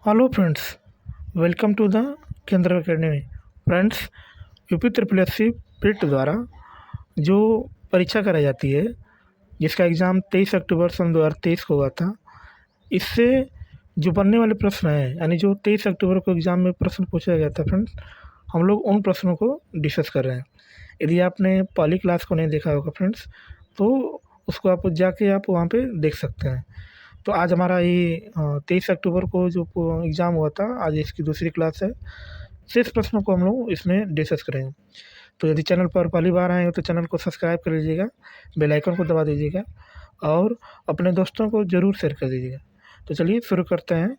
Hello friends, welcome to the Kendra academy. Friends, UP triple S C PET द्वारा जो परीक्षा कराई जाती है, जिसका एग्ज़ाम 23 अक्टूबर सन 2023 को हुआ था, इससे जो बनने वाले प्रश्न हैं, यानी जो 23 अक्टूबर को एग्ज़ाम में प्रश्न पूछा गया था फ्रेंड्स, हम लोग उन प्रश्नों को डिस्कस कर रहे हैं। यदि आपने पहली क्लास को नहीं देखा होगा फ्रेंड्स, तो उसको आप जाके आप वहाँ पे देख सकते हैं। तो आज हमारा ये 23 अक्टूबर को जो एग्ज़ाम हुआ था, आज इसकी दूसरी क्लास है। शेष प्रश्नों को हम लोग इसमें डिस्कस करेंगे। तो यदि चैनल पर पहली बार आए हो तो चैनल को सब्सक्राइब कर लीजिएगा, बेल आइकन को दबा दीजिएगा और अपने दोस्तों को ज़रूर शेयर कर दीजिएगा। तो चलिए शुरू करते हैं।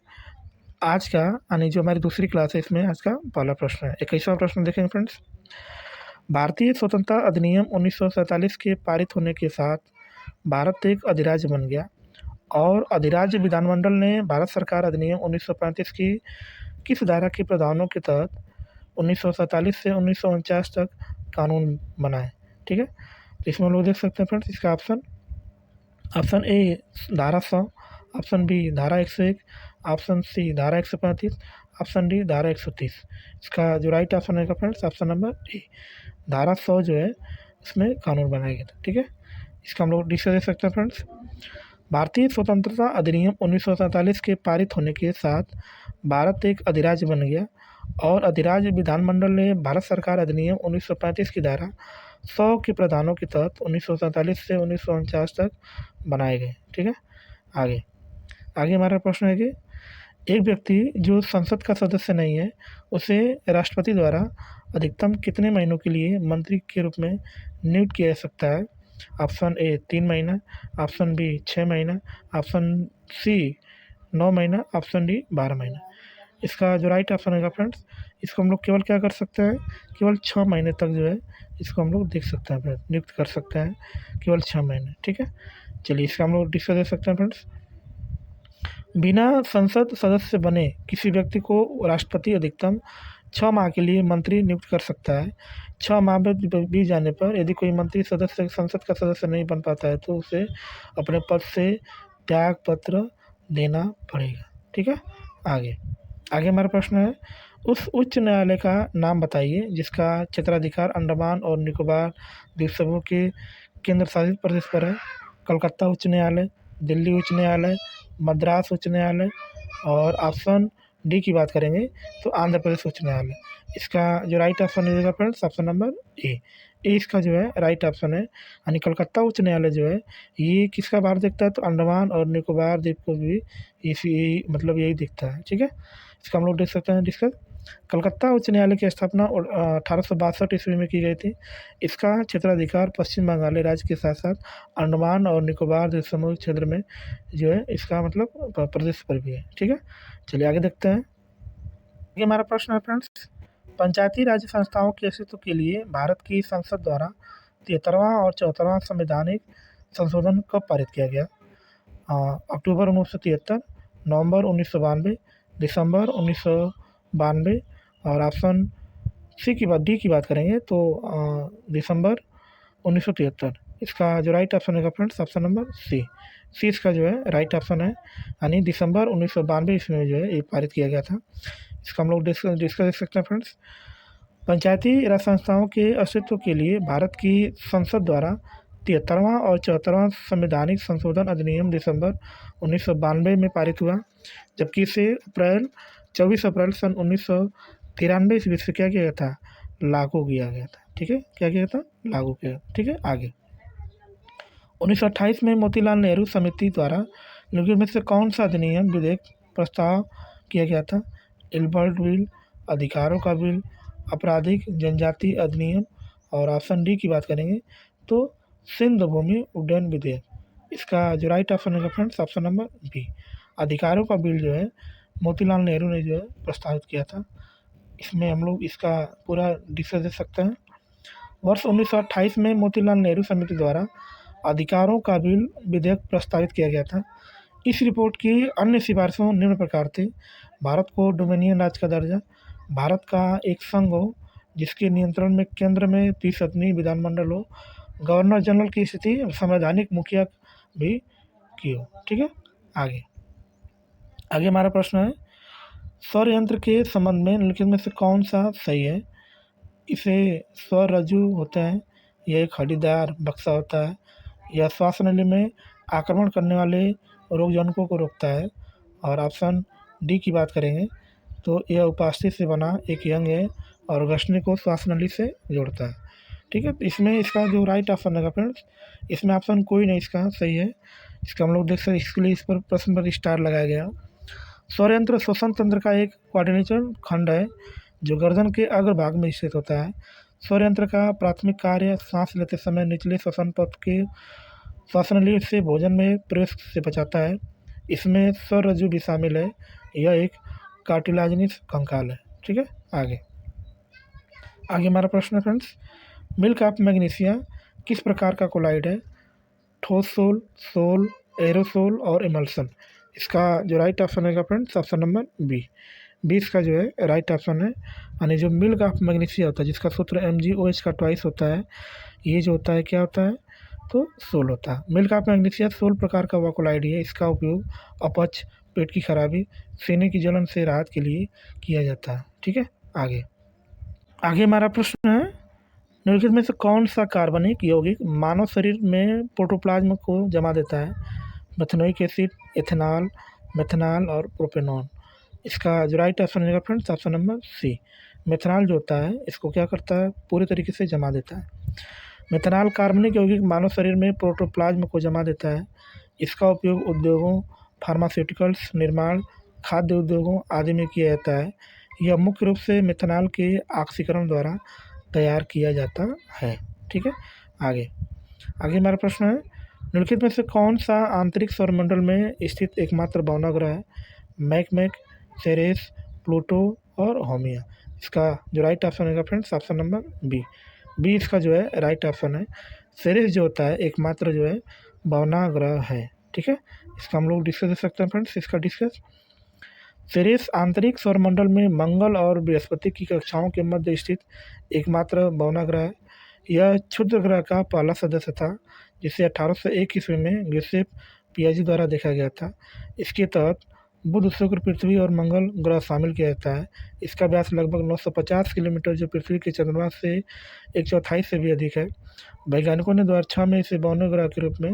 आज का यानी जो हमारी दूसरी क्लास है, इसमें आज का पहला प्रश्न है। 21वां प्रश्न देखेंगे फ्रेंड्स। भारतीय स्वतंत्रता अधिनियम 1947 के पारित होने के साथ भारत एक अधिराज्य बन गया और अधिराज्य विधानमंडल ने भारत सरकार अधिनियम 1935 की किस धारा के प्रावधानों के तहत 1947 से 1949 तक कानून बनाए। ठीक है, तो इसमें हम लोग देख सकते हैं फ्रेंड्स, इसका ऑप्शन ए धारा 100, ऑप्शन बी धारा 101, ऑप्शन सी धारा 135, ऑप्शन डी धारा 130। इसका जो राइट ऑप्शन है फ्रेंड्स, ऑप्शन नंबर ए धारा 100 जो है इसमें कानून बनाया गया था। ठीक है, इसका हम लोग डिस्कस देख सकते हैं फ्रेंड्स। भारतीय स्वतंत्रता अधिनियम 1947 के पारित होने के साथ भारत एक अधिराज्य बन गया और अधिराज्य विधानमंडल ने भारत सरकार अधिनियम 1935 की धारा 100 के प्रावधानों के तहत 1947 से 1949 तक बनाए गए। ठीक है, आगे आगे हमारा प्रश्न है कि एक व्यक्ति जो संसद का सदस्य नहीं है, उसे राष्ट्रपति द्वारा अधिकतम कितने महीनों के लिए मंत्री के रूप में नियुक्त किया जा सकता है। ऑप्शन ए 3 महीना, ऑप्शन बी 6 महीना, ऑप्शन सी 9 महीना, ऑप्शन डी 12 महीना। इसका जो राइट ऑप्शन है फ्रेंड्स, इसको हम लोग केवल क्या कर सकते हैं, केवल 6 महीने तक जो है इसको हम लोग देख सकते हैं फ्रेंड्स, नियुक्त कर सकते हैं केवल 6 महीने। ठीक है, चलिए इसका हम लोग डिस्कस दे सकते हैं फ्रेंड्स। बिना संसद सदस्य बने किसी व्यक्ति को राष्ट्रपति अधिकतम 6 माह के लिए मंत्री नियुक्त कर सकता है। 6 माह में बीत जाने पर यदि कोई मंत्री सदस्य संसद का सदस्य नहीं बन पाता है तो उसे अपने पद से त्याग पत्र देना पड़ेगा। ठीक है, आगे आगे हमारा प्रश्न है, उस उच्च न्यायालय का नाम बताइए जिसका क्षेत्राधिकार अंडमान और निकोबार द्वीप समूह के केंद्र शासित प्रदेश पर है। कलकत्ता उच्च न्यायालय, दिल्ली उच्च न्यायालय, मद्रास उच्च न्यायालय और ऑप्शन डी की बात करेंगे तो आंध्र प्रदेश उच्च न्यायालय। इसका जो राइट ऑप्शन रहेगा फ्रेंड्स, ऑप्शन नंबर ए इसका जो है राइट ऑप्शन है। यानी कलकत्ता उच्च न्यायालय जो है ये किसका भार देखता है, तो अंडमान और निकोबार द्वीप को भी इसी मतलब यही दिखता है। ठीक है, इसका हम लोग देख सकते हैं डिस्कस। कलकत्ता उच्च न्यायालय की स्थापना 1862 ईस्वी में की गई थी। इसका क्षेत्राधिकार पश्चिम बंगाल राज्य के साथ साथ अंडमान और निकोबार द्वीप समूह क्षेत्र में जो है इसका मतलब प्रदेश पर भी है। ठीक है, चलिए आगे देखते हैं। ये हमारा प्रश्न है फ्रेंड्स, पंचायती राज संस्थाओं के अस्तित्व के लिए भारत की संसद द्वारा 73वां और 74वां संवैधानिक संशोधन कब पारित किया गया। अक्टूबर 1973, नवंबर 1992, दिसंबर 1992 और ऑप्शन डी की बात करेंगे तो दिसंबर 1973। इसका जो राइट ऑप्शन है फ्रेंड्स, ऑप्शन नंबर सी इसका जो है राइट ऑप्शन है। यानी दिसंबर 1992 इसमें जो है ये पारित किया गया था। इसका हम लोग डिस्कस देख सकते हैं फ्रेंड्स। पंचायती राज संस्थाओं के अस्तित्व के लिए भारत की संसद द्वारा 73वां और 74वां संवैधानिक संशोधन अधिनियम दिसंबर 1992 में पारित हुआ, जबकि इसे 24 अप्रैल सन 1993 ईस्वी से क्या किया गया था, लागू किया गया था। ठीक है, क्या किया था, लागू किया। ठीक है, आगे 1928 में मोतीलाल नेहरू समिति द्वारा निम्नलिखित में से कौन सा अधिनियम विधेयक प्रस्ताव किया गया था। एल्बर्ट बिल, अधिकारों का बिल, आपराधिक जनजाति अधिनियम और ऑप्शन डी की बात करेंगे तो सिंध भूमि उड्डयन विधेयक। इसका जो राइट ऑप्शन है फ्रेंड्स, ऑप्शन नंबर बी अधिकारों का बिल जो है मोतीलाल नेहरू ने जो है प्रस्तावित किया था। इसमें हम लोग इसका पूरा डिस्कस दे सकते हैं। वर्ष 1928 में मोतीलाल नेहरू समिति द्वारा अधिकारों का बिल विधेयक प्रस्तावित किया गया था। इस रिपोर्ट की अन्य सिफारिशों निम्न प्रकार थी। भारत को डोमिनियन राज्य का दर्जा, भारत का एक संघ हो जिसके नियंत्रण में केंद्र में 30 सदनी विधानमंडल हो, गवर्नर जनरल की स्थिति संवैधानिक मुखिया भी की हो। ठीक है, आगे आगे हमारा प्रश्न है, सौर यंत्र के संबंध में निम्नलिखित में से कौन सा सही है? इसे सौर रज्जु होते हैं, यह एक हड्डीदार बक्सा होता है, यह श्वास नली में आक्रमण करने वाले रोगजनकों को रोकता है। और ऑप्शन डी की बात करेंगे तो यह उपास्थि से बना एक यंग है और घर्षणी को श्वास नली से जोड़ता है। ठीक है, तो इसमें इसका जो राइट ऑप्शन है फ्रेंड्स, इसमें ऑप्शन कोई नहीं इसका सही है। इसका हम लोग देख सकते, इसके लिए इस पर प्रश्न पर स्टार लगाया गया। सौर यंत्र श्वसन तंत्र का एक कोऑर्डिनेशन खंड है जो गर्दन के अग्रभाग में स्थित होता है। सौर यंत्र का प्राथमिक कार्य सांस लेते समय निचले श्वसन पथ के श्वासनली से भोजन में प्रवेश से बचाता है। इसमें सौर रज्जु भी शामिल है, यह एक कार्टिलाजिनस कंकाल है। ठीक है, आगे हमारा प्रश्न है फ्रेंड्स, मिल्क ऑफ मैग्नीशिया किस प्रकार का कोलाइड है? ठोस सोल, सोल, एरोसोल और इमल्सन। इसका जो राइट ऑप्शन है फ्रेंड्स, ऑप्शन नंबर बी। इसका जो है राइट ऑप्शन है। यानी जो मिल्क ऑफ मैग्नीशिया होता है जिसका सूत्र MgOH का ट्वाइस होता है, ये जो होता है क्या होता है? तो सोल होता है। मिल्क ऑफ मैग्नीशिया सोल प्रकार का कोलाइड है। इसका उपयोग अपच, पेट की खराबी, सीने की जलन से राहत के लिए किया जाता है। ठीक है, आगे हमारा प्रश्न है, निम्नलिखित में से कौन सा कार्बनिक यौगिक मानव शरीर में प्रोटोप्लाज्म को जमा देता है? मेथनोइक एसिड, एथेनॉल, मेथनॉल और प्रोपेनॉन। इसका जो राइट ऑप्शन है friends, option number C. Methanol जो होता है इसको क्या करता है? पूरे तरीके से जमा देता है। मेथनॉल कार्बनिक यौगिक मानव शरीर में प्रोटोप्लाज्म को जमा देता है। इसका उपयोग उद्योगों, फार्मास्यूटिकल्स, निर्माण, खाद्य उद्योगों आदि में किया जाता है। यह मुख्य रूप से मेथनॉल के ऑक्सीकरण द्वारा तैयार किया जाता है। ठीक है, आगे हमारा प्रश्न है, निम्नलिखित में से कौन सा आंतरिक सौरमंडल में स्थित एकमात्र बौना ग्रह है? मैकमेक, सेरेस, प्लूटो और होमिया। इसका जो राइट ऑप्शन है फ्रेंड्स, ऑप्शन नंबर बी। इसका जो है राइट ऑप्शन है। सेरेस जो होता है एकमात्र जो है बौना ग्रह है। ठीक है, इसका हम लोग डिस्कस कर सकते हैं फ्रेंड्स। इसका डिस्कस, सेरेस आंतरिक सौरमंडल में मंगल और बृहस्पति की कक्षाओं के मध्य स्थित एकमात्र बौना ग्रह है। यह क्षुद्र ग्रह का पहला सदस्य था जिसे 1801 ईस्वी में गिसेप पियाजी द्वारा देखा गया था। इसके तहत बुध, शुक्र, पृथ्वी और मंगल ग्रह शामिल किया जाता है। इसका व्यास लगभग 950 किलोमीटर जो पृथ्वी के चंद्रमा से 1/4 से भी अधिक है। वैज्ञानिकों ने 2006 में इसे बौने ग्रह के रूप में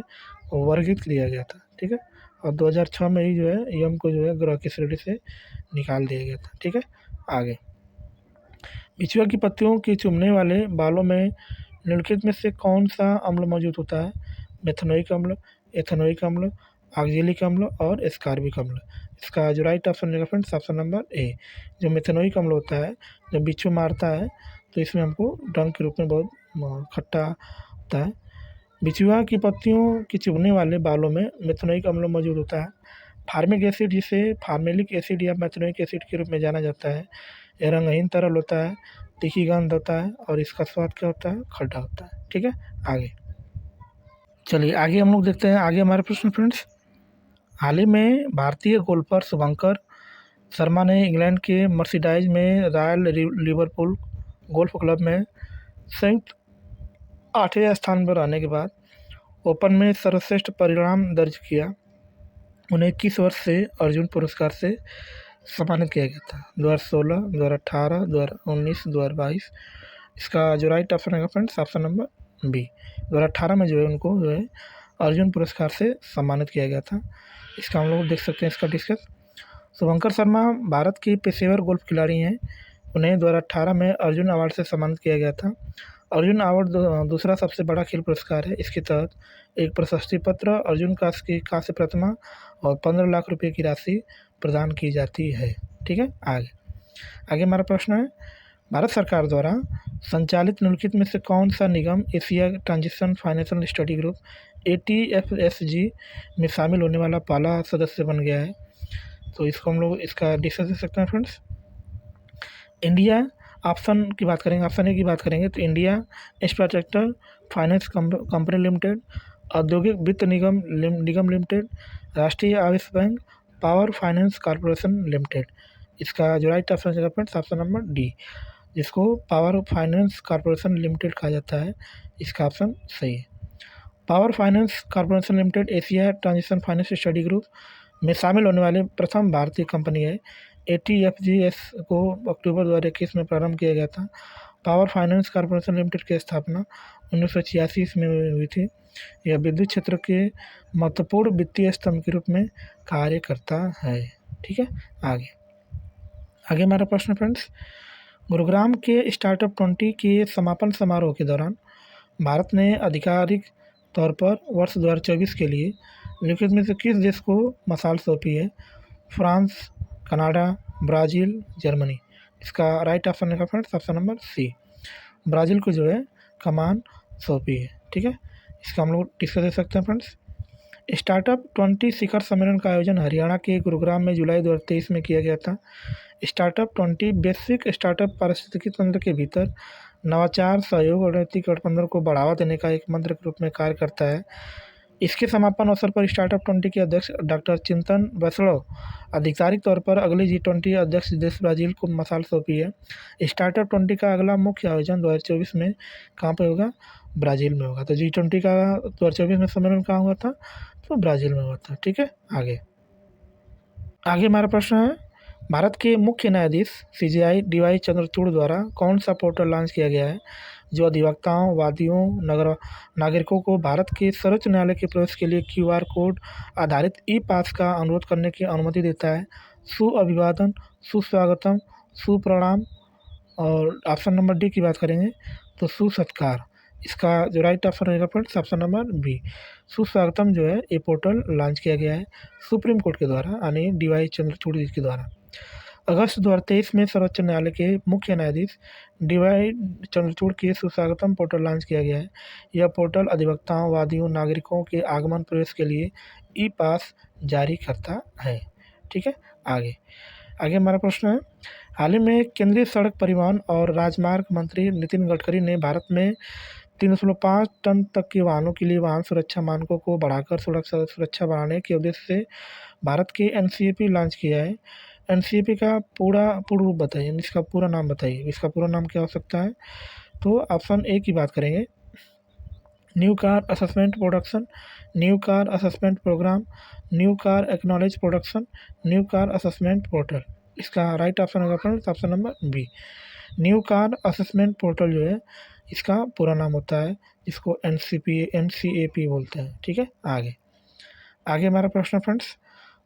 वर्गीकृत किया गया था। ठीक है, और 2006 में ही जो है यम को जो है ग्रह की श्रेणी से निकाल दिया गया था। ठीक है, आगे बिछुआ की पत्तियों के चुभने वाले बालों में निम्नलिखित में से कौन सा अम्ल मौजूद होता है? मेथनोइक अम्ल, एथेनोइक अम्ल, ऑक्जेलिक अम्ल और एस्कॉर्बिक अम्ल। इसका जो राइट ऑप्शन है फ्रेंड्स, ऑप्शन नंबर ए। जो मेथनोइक अम्ल होता है, जब बिच्छू मारता है तो इसमें हमको डंक के रूप में बहुत खट्टा होता है। बिछुआ की पत्तियों के चुभने वाले बालों में मेथनोइक अम्ल मौजूद होता है। फार्मिक एसिड, जिसे फार्मेलिक एसिड या मेथनोइक एसिड के रूप में जाना जाता है, यह रंगहीन तरल होता है, तीखी गंध होता है और इसका स्वाद क्या होता है? खट्टा होता है। ठीक है, आगे चलिए हम लोग देखते हैं हमारे प्रश्न फ्रेंड्स। हाल ही में भारतीय गोल्फर शुभंकर शर्मा ने इंग्लैंड के मर्सीडाइज में रॉयल लिवरपूल गोल्फ क्लब में संयुक्त 8वें स्थान पर रहने के बाद ओपन में सर्वश्रेष्ठ परिणाम दर्ज किया। उन्हें 21 वर्ष से अर्जुन पुरस्कार से सम्मानित किया गया था। 2016, 2018, 2019, 2022। इसका जो राइट ऑप्शन है फ्रेंड्स, ऑप्शन नंबर बी। 2018 में जो है उनको जो है अर्जुन पुरस्कार से सम्मानित किया गया था। इसका हम लोग देख सकते हैं। इसका डिस्कस, शुभंकर शर्मा भारत के पेशेवर गोल्फ खिलाड़ी हैं। उन्हें 2018 में अर्जुन अवार्ड से सम्मानित किया गया था। अर्जुन अवार्ड दूसरा सबसे बड़ा खेल पुरस्कार है। इसके तहत एक प्रशस्ति पत्र, अर्जुन कांस्य प्रतिमा और 15 लाख रुपए की राशि प्रदान की जाती है। ठीक है, आगे हमारा प्रश्न है, भारत सरकार द्वारा संचालित निम्नलिखित में से कौन सा निगम Asia transition financial study group ATFSG में शामिल होने वाला पहला सदस्य बन गया है? तो इसको हम लोग इसका डिस्कस कर सकते हैं फ्रेंड्स। इंडिया, ऑप्शन की बात करेंगे, ऑप्शन ए की बात करेंगे तो India infrastructure finance company limited, औद्योगिक वित्त निगम लिमिटेड, राष्ट्रीय आवास bank, power finance corporation limited. इसका जो राइट ऑप्शन है फ्रेंड्स, ऑप्शन नंबर डी, जिसको पावर फाइनेंस कॉर्पोरेशन लिमिटेड कहा जाता है। इसका ऑप्शन सही है। Power finance corporation limited Asia transition finance study group में शामिल होने वाले प्रथम भारतीय कंपनी है। ATFGS को अक्टूबर 2021 में प्रारंभ किया गया था। पावर फाइनेंस कॉर्पोरेशन लिमिटेड की स्थापना 1986 में हुई थी। यह विद्युत क्षेत्र के महत्वपूर्ण वित्तीय स्तंभ के रूप में कार्य करता है। ठीक है, आगे आगे हमारा प्रश्न फ्रेंड्स, गुरुग्राम के स्टार्टअप 20 के समापन समारोह के दौरान भारत ने आधिकारिक तौर पर वर्ष 2024 के लिए निम्नलिखित में से किस देश को मसाल सौंपी है? France, Canada, Brazil, Germany. इसका राइट ऑप्शन है friends option number C, Brazil को जो है कमान सौंपी है। ठीक है, इसका हम लोग डिस्कस दे सकते हैं फ्रेंड्स। स्टार्टअप 20 शिखर सम्मेलन का आयोजन हरियाणा के गुरुग्राम में जुलाई 2023 में किया गया था। स्टार्टअप 20 वैश्विक स्टार्टअप पारिस्थितिकी तंत्र के भीतर नवाचार, सहयोग और नैतिक गठबंधन को बढ़ावा देने का एक मंत्र के रूप में कार्य करता है। इसके समापन अवसर पर स्टार्टअप 20 के अध्यक्ष डॉक्टर चिंतन वैष्णव आधिकारिक तौर पर अगले G20 अध्यक्ष देश ब्राज़ील को मसाल सौंपी है। स्टार्टअप 20 का अगला मुख्य आयोजन 2024 में कहाँ पर होगा? ब्राज़ील में होगा। तो G20 का 2024 में सम्मेलन कहाँ हुआ था? तो ब्राज़ील में हुआ था। ठीक है, आगे हमारा प्रश्न है, भारत के मुख्य न्यायाधीश CJI DY चंद्रचूड़ द्वारा कौन सा पोर्टल लॉन्च किया गया है जो अधिवक्ताओं, वादियों, नागरिकों को भारत के सर्वोच्च न्यायालय के प्रवेश के लिए QR कोड आधारित ई-पास का अनुरोध करने की अनुमति देता है? सुअभिवादन, सुस्वागतम, सुप्रणाम और ऑप्शन नंबर डी की बात करेंगे तो सुसत्कार। इसका जो राइट ऑप्शन रहेगा फ्रेंड्स ऑप्शन नंबर बी, सुस्वागतम जो है ये पोर्टल लॉन्च किया गया है सुप्रीम कोर्ट के द्वारा यानी DY चंद्रचूड़ जी के द्वारा। अगस्त 2023 में सर्वोच्च न्यायालय के मुख्य न्यायाधीश DY चंद्रचूड़ के सुस्वागतम पोर्टल लॉन्च किया गया है। यह पोर्टल अधिवक्ताओं, वादियों, नागरिकों के आगमन प्रवेश के लिए ई-पास जारी करता है। ठीक है, आगे हमारा प्रश्न है, हाल ही में केंद्रीय सड़क परिवहन और राजमार्ग मंत्री नितिन गडकरी ने भारत में 3.5 टन तक के वाहनों के लिए वाहन सुरक्षा मानकों को बढ़ाकर सुरक्षा बढ़ाने के उद्देश्य से भारत के NCAP लॉन्च किया है। NCAP का पूर्ण रूप बताइए, इसका पूरा नाम बताइए, इसका पूरा नाम क्या हो सकता है? तो ऑप्शन ए की बात करेंगे, new car assessment production, new car assessment program, new car acknowledge production, new car assessment portal. इसका राइट ऑप्शन होगा friends option number B, new car assessment portal जो है इसका पूरा नाम होता है, जिसको NCAP बोलते हैं। ठीक है, आगे हमारा प्रश्न फ्रेंड्स,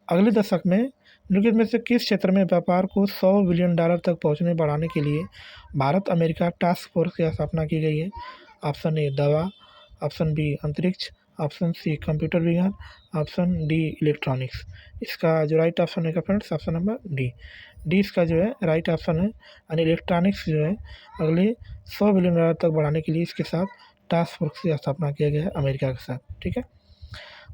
अगले दशक में निम्नलिखित में से किस क्षेत्र में व्यापार को $100 बिलियन तक पहुंचने बढ़ाने के लिए भारत अमेरिका टास्क फोर्स की स्थापना की गई है? ऑप्शन ए दवा, ऑप्शन बी अंतरिक्ष, ऑप्शन सी कंप्यूटर विज्ञान, ऑप्शन डी इलेक्ट्रॉनिक्स। इसका जो राइट ऑप्शन है फ्रेंड्स ऑप्शन नंबर डी, इसका जो है राइट ऑप्शन है यानी इलेक्ट्रॉनिक्स जो है अगले $100 बिलियन तक बढ़ाने के लिए इसके साथ टास्क फोर्स की स्थापना किया गया है अमेरिका के साथ। ठीक है,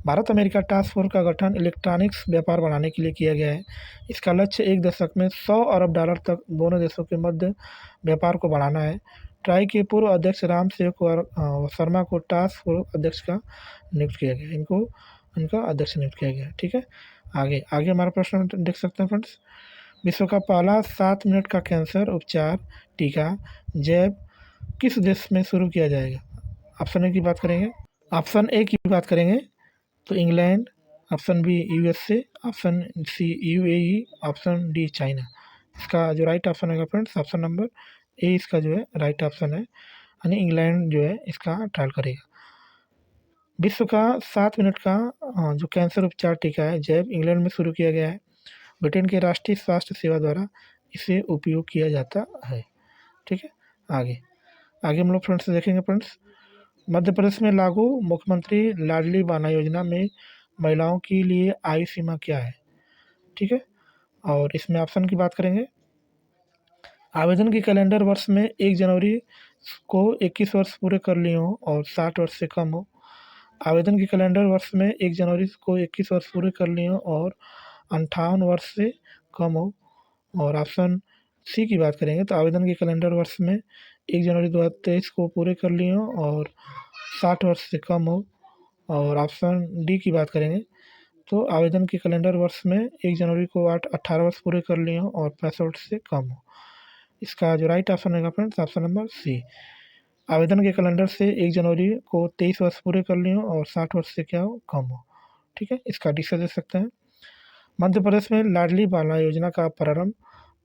भारत अमेरिका टास्क फोर्स का गठन इलेक्ट्रॉनिक्स व्यापार बढ़ाने के लिए किया गया है। इसका लक्ष्य एक दशक में $100 अरब तक दोनों देशों के मध्य व्यापार को बढ़ाना है। ट्राई के पूर्व अध्यक्ष राम सेवक शर्मा को टास्क फोर्स अध्यक्ष का नियुक्त किया गया, इनका अध्यक्ष नियुक्त किया गया। ठीक है, आगे हमारा प्रश्न देख सकते हैं फ्रेंड्स, विश्व का पहला 7 मिनट का कैंसर उपचार टीका जैब किस देश में शुरू किया जाएगा? ऑप्शन ए की बात करेंगे तो England, option B USA, option C UAE, option D China. इसका जो राइट ऑप्शन है फ्रेंड्स ऑप्शन नंबर ए, इसका जो है राइट ऑप्शन है यानी इंग्लैंड जो है इसका ट्रायल करेगा। विश्व का 7 मिनट का जो कैंसर उपचार टीका है जैब इंग्लैंड में शुरू किया गया है। ब्रिटेन के राष्ट्रीय स्वास्थ्य सेवा द्वारा इसे उपयोग किया जाता है। ठीक है, आगे हम लोग फ्रेंड्स देखेंगे फ्रेंड्स, मध्य प्रदेश में लागू मुख्यमंत्री लाडली बहना योजना में महिलाओं के लिए आयु सीमा क्या है? ठीक है, और इसमें ऑप्शन की बात करेंगे, आवेदन के कैलेंडर वर्ष में 1 जनवरी को 21 वर्ष पूरे कर लिए हों और 60 वर्ष से कम हो। आवेदन के कैलेंडर वर्ष में 1 जनवरी को 21 वर्ष पूरे कर लिए हों और 58 वर्ष से कम हो। और ऑप्शन सी की बात करेंगे तो आवेदन के कैलेंडर वर्ष में 1 जनवरी 2023 को पूरे कर लिए हों और 60 वर्ष से कम हो। और ऑप्शन डी की बात करेंगे तो आवेदन के कैलेंडर वर्ष में 1 जनवरी को 18 वर्ष पूरे कर लिए हों और 65 वर्ष से कम हो। इसका जो राइट ऑप्शन है फ्रेंड्स ऑप्शन नंबर सी, आवेदन के कैलेंडर से 1 जनवरी को 23 वर्ष पूरे कर लिए हों और 60 वर्ष से क्या हो कम हो। ठीक है, इसका डिस्कस दे सकते हैं, मध्य प्रदेश में लाडली पालना योजना का प्रारंभ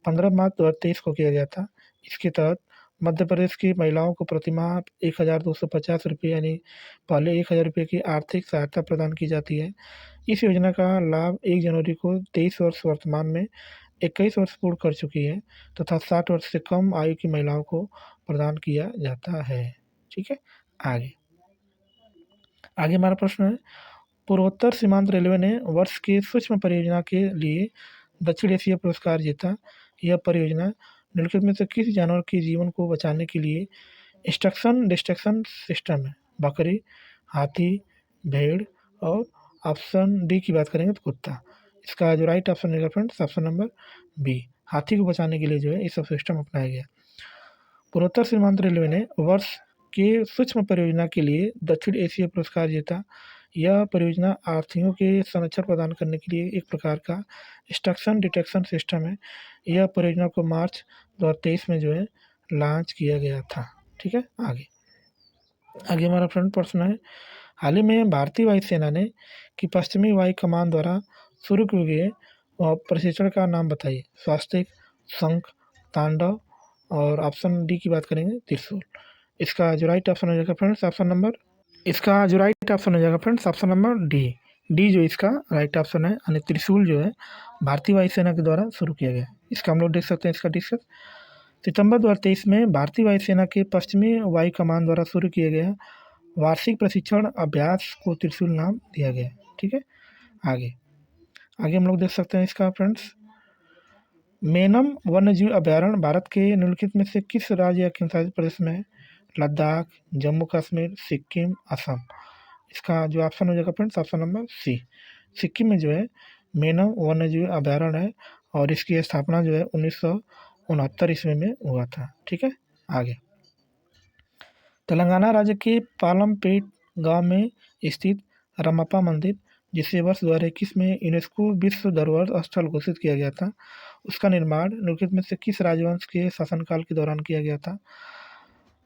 15 मार्च 2023 को किया गया था। इसके तहत मध्य प्रदेश की महिलाओं को प्रतिमाह 1250 रुपये यानी पहले 1000 रुपये की आर्थिक सहायता प्रदान की जाती है। इस योजना का लाभ 1 जनवरी को 23 वर्ष वर्तमान में 21 वर्ष पूर्ण कर चुकी है तथा 60 वर्ष से कम आयु की महिलाओं को प्रदान किया जाता है। ठीक है, आगे आगे हमारा प्रश्न है, पूर्वोत्तर सीमांत रेलवे ने वर्ष की सूक्ष्म परियोजना के लिए दक्षिण एशिया पुरस्कार जीता। यह परियोजना निम्नलिखित में से किस जानवर के जीवन को बचाने के लिए इंस्ट्रक्शन डिस्ट्रक्शन सिस्टम है? बकरी, हाथी, भेड़ और ऑप्शन डी की बात करेंगे तो कुत्ता। इसका जो राइट ऑप्शन रहेगा फ्रेंड्स ऑप्शन नंबर बी, हाथी को बचाने के लिए जो है ये सब सिस्टम अपनाया गया। पूर्वोत्तर सीमांत रेलवे ने वर्ष के सूक्ष्म परियोजना के लिए दक्षिण एशिया पुरस्कार जीता। यह परियोजना आर्थियों के संरक्षण प्रदान करने के लिए एक प्रकार का इंस्ट्रक्शन डिटेक्शन सिस्टम है। यह परियोजना को मार्च 2023 में जो है लॉन्च किया गया था। ठीक है, आगे आगे हमारा फ्रेंड प्रश्न है, हाल ही में भारतीय वायुसेना ने कि पश्चिमी वायु कमान द्वारा शुरू किए गए प्रशिक्षण का नाम बताइए। स्वास्तिक, शंख, तांडव और ऑप्शन डी की बात करेंगे त्रिशूल। इसका जो राइट ऑप्शन हो जाएगा friends option number D. D जो इसका राइट ऑप्शन है यानी त्रिशूल जो है भारतीय वायुसेना के द्वारा शुरू किया गया। इसका हम लोग देख सकते हैं इसका डिस्कस। सितंबर 2023 में भारतीय वायुसेना के पश्चिमी वायु कमान द्वारा शुरू किया गया वार्षिक प्रशिक्षण अभ्यास को त्रिशूल नाम दिया गया। ठीक है, आगे आगे हम लोग देख सकते हैं इसका फ्रेंड्स। मेनम वन्यजीव अभयारण्य भारत के निम्नलिखित में से किस राज्य या केंद्रशासित प्रदेश में है? लद्दाख, जम्मू कश्मीर, सिक्किम, असम। इसका जो ऑप्शन हो जाएगा friends option number C, Sikkim में जो है मेनम वन्यजीव अभयारण्य है और इसकी स्थापना जो है 1969 ईस्वी में हुआ था। ठीक है, आगे तेलंगाना राज्य के पालमपेट गांव में स्थित रामप्पा मंदिर, जिसे वर्ष 2021 में यूनेस्को विश्व धरोहर स्थल घोषित किया गया था, उसका निर्माण निम्नलिखित में से किस राजवंश के शासनकाल के दौरान किया गया था?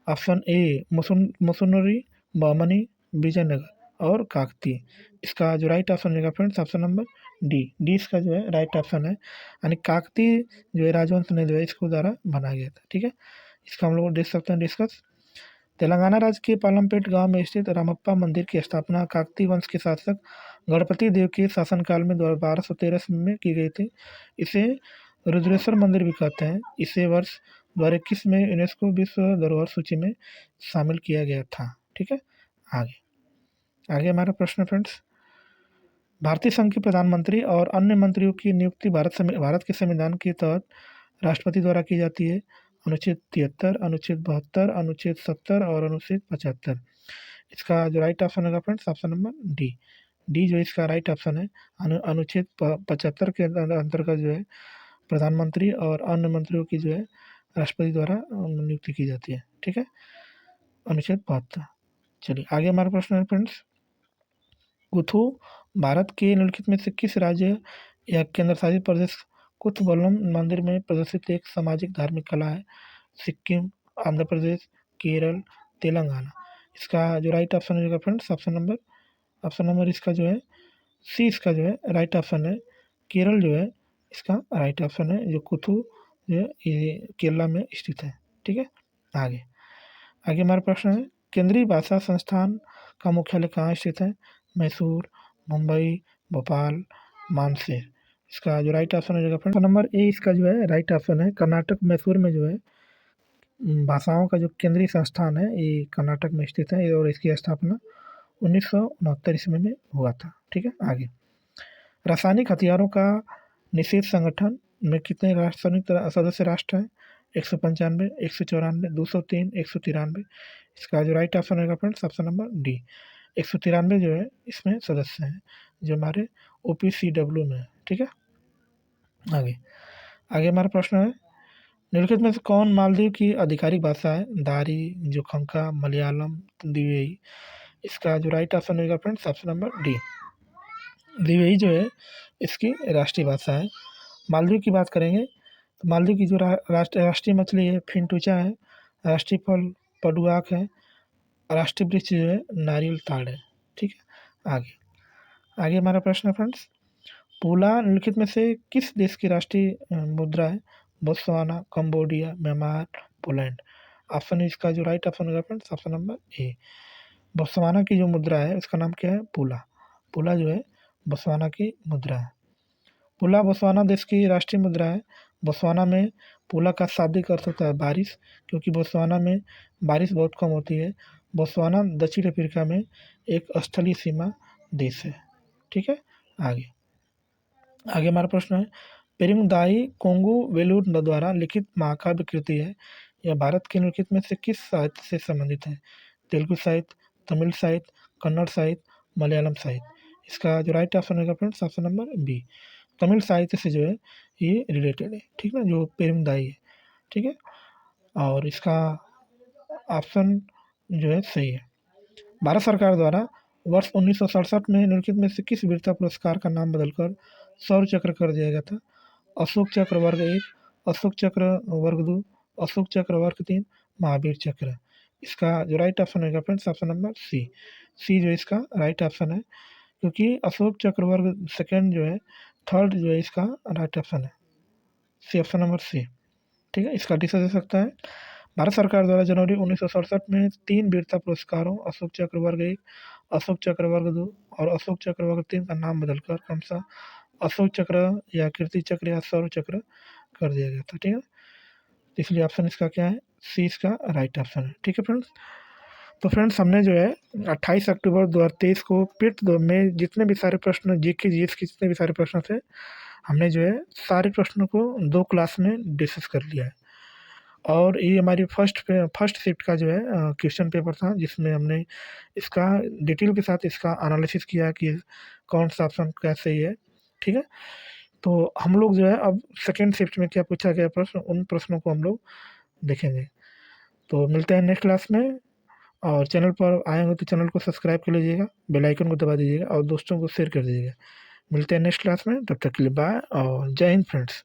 ऑप्शन ए मुसुनुरी, बहमनी, विजयनगर और काकती। इसका जो राइट ऑप्शन रहेगा friends option number D. D इसका जो है राइट ऑप्शन है यानी काकती जो है राजवंश ने जो है इसको द्वारा बनाया गया था। ठीक है, इसका हम लोग देख सकते हैं डिस्कस। तेलंगाना राज्य के पालमपेट गांव में स्थित रामप्पा मंदिर की स्थापना काकती वंश के शासक गणपति देव के शासनकाल में 1213 में की गई थी। इसे रुद्रेश्वर मंदिर भी कहते हैं। इसे वर्ष 2021 में यूनेस्को विश्व धरोहर सूची में शामिल किया गया था। ठीक है, आगे आगे हमारा प्रश्न फ्रेंड्स, भारतीय संघ के प्रधानमंत्री और अन्य मंत्रियों की नियुक्ति भारत के संविधान के तहत राष्ट्रपति द्वारा की जाती है। अनुच्छेद 73, अनुच्छेद 72, अनुच्छेद 70 और अनुच्छेद 75। इसका जो राइट ऑप्शन होगा friends option number D. D जो इसका राइट ऑप्शन है। अनुच्छेद 75 के अंतर्गत जो है प्रधानमंत्री और अन्य मंत्रियों की जो है राष्ट्रपति द्वारा नियुक्ति की जाती है। ठीक है, अनुच्छेद 72। चलिए आगे हमारा प्रश्न है फ्रेंड्स, कुथु भारत के निम्नलिखित में से किस राज्य या केंद्र शासित प्रदेश कुथबल्लम मंदिर में प्रदर्शित एक सामाजिक धार्मिक कला है? सिक्किम, आंध्र प्रदेश, केरल, तेलंगाना। इसका जो राइट ऑप्शन होगा फ्रेंड्स ऑप्शन नंबर इसका जो है सी, इसका जो है राइट ऑप्शन है। केरल जो है इसका राइट ऑप्शन है, जो कुथु जो है ये केरला में स्थित है। ठीक है, आगे आगे हमारा प्रश्न है, केंद्रीय भाषा संस्थान का मुख्यालय कहाँ स्थित है? मैसूर, मुंबई, भोपाल, मानसेर। इसका जो राइट ऑप्शन हो जाएगा फ्रेंड नंबर ए, इसका जो है राइट ऑप्शन है। कर्नाटक मैसूर में जो है भाषाओं का जो केंद्रीय संस्थान है ये कर्नाटक में स्थित है और इसकी स्थापना 1969 ईस्वी में हुआ था। ठीक है, आगे रासायनिक हथियारों का निषेध संगठन में कितने संयुक्त सदस्य राष्ट्र हैं? 195, 194, 203, 193। इसका जो राइट ऑप्शन होगा फ्रेंड्स ऑप्शन नंबर डी। 193 जो है इसमें सदस्य हैं जो हमारे OPCW में है। ठीक है, आगे आगे हमारा प्रश्न है, निम्नलिखित में से कौन मालदीव की आधिकारिक भाषा है? दारी, जोखंका, मलयालम, दिवेई। इसका जो राइट ऑप्शन होगा फ्रेंड्स ऑप्शन नंबर डी। दिवेई जो है इसकी राष्ट्रीय भाषा है। मालदीव की बात करेंगे तो मालदीव की जो राष्ट्रीय मछली है फिंटूचा है, राष्ट्रीय फल पडुआक है, राष्ट्रीय वृक्ष जो है नारियल ताड़ है। ठीक है, आगे आगे हमारा प्रश्न है फ्रेंड्स, पोला निम्नलिखित में से किस देश की राष्ट्रीय मुद्रा है? Botswana, Cambodia, Myanmar, Poland. Option इसका जो राइट ऑप्शन होगा फ्रेंड्स, ऑप्शन नंबर ए। बोत्सवाना की जो मुद्रा है उसका नाम क्या है? पोला। पोला जो है बोत्सवाना की मुद्रा है। पोला बोत्सवाना देश की राष्ट्रीय मुद्रा है। बोत्सवाना में पोला का शाब्दिक अर्थ होता है बारिश, क्योंकि बोत्सवाना में बारिश बहुत कम होती है। बोत्सवाना दक्षिण अफ्रीका में एक स्थलीय सीमा देश है। ठीक है, आगे आगे हमारा प्रश्न है, पेरिंगदाई कोंगू वेलुर द्वारा लिखित महाकाव्य कृति है, यह भारत के निम्नलिखित में से किस साहित्य से संबंधित है? तेलुगु साहित्य, तमिल साहित्य, कन्नड़ साहित्य, मलयालम साहित्य। इसका जो राइट ऑप्शन होगा friends, option number B. Tamil साहित्य से जो है ये रिलेटेड है, ठीक है, जो पेरिंगदाई है। ठीक है, और इसका ऑप्शन जो है सही है। भारत सरकार द्वारा वर्ष 1967 में निम्नलिखित में से किस वीरता पुरस्कार का नाम बदलकर शौर्य चक्र कर दिया गया था? अशोक चक्र वर्ग 1, अशोक चक्र वर्ग 2, अशोक चक्र वर्ग 3, महावीर चक्र। इसका जो राइट ऑप्शन होगा फ्रेंड्स, ऑप्शन नंबर सी। सी जो इसका राइट ऑप्शन है, क्योंकि अशोक चक्र वर्ग सेकेंड जो है, थर्ड जो है इसका राइट ऑप्शन है, सी, ऑप्शन नंबर सी। ठीक है, इसका डिस दे सकता है। भारत सरकार द्वारा जनवरी 1967 में 3 वीरता पुरस्कारों अशोक चक्र वर्ग 1, अशोक चक्र वर्ग 2 और अशोक चक्र वर्ग 3 का नाम बदलकर क्रमशः अशोक चक्र या कीर्ति चक्र या शौर्य चक्र कर दिया गया था। ठीक है, इसलिए ऑप्शन इसका क्या है? सी इसका राइट ऑप्शन है। ठीक है फ्रेंड्स, तो फ्रेंड्स हमने जो है 28 अक्टूबर 2023 को पिट में जितने भी सारे प्रश्न जीके जीएस के जितने भी सारे प्रश्न थे, हमने जो है सारे प्रश्नों को 2 क्लास में डिस्कस कर लिया है। और ये हमारी फर्स्ट शिफ्ट का जो है क्वेश्चन पेपर था, जिसमें हमने इसका डिटेल के साथ इसका एनालिसिस किया कि कौन सा ऑप्शन क्या सही है। ठीक है, तो हम लोग जो है अब सेकेंड शिफ्ट में क्या पूछा गया प्रश्न, उन प्रश्नों को हम लोग देखेंगे। तो मिलते हैं नेक्स्ट क्लास में, और चैनल पर आए हो तो चैनल को सब्सक्राइब कर लीजिएगा, बेल आइकन को दबा दीजिएगा और दोस्तों को शेयर कर दीजिएगा। मिलते हैं नेक्स्ट क्लास में, तब तक के लिए बाय और जय हिंद फ्रेंड्स।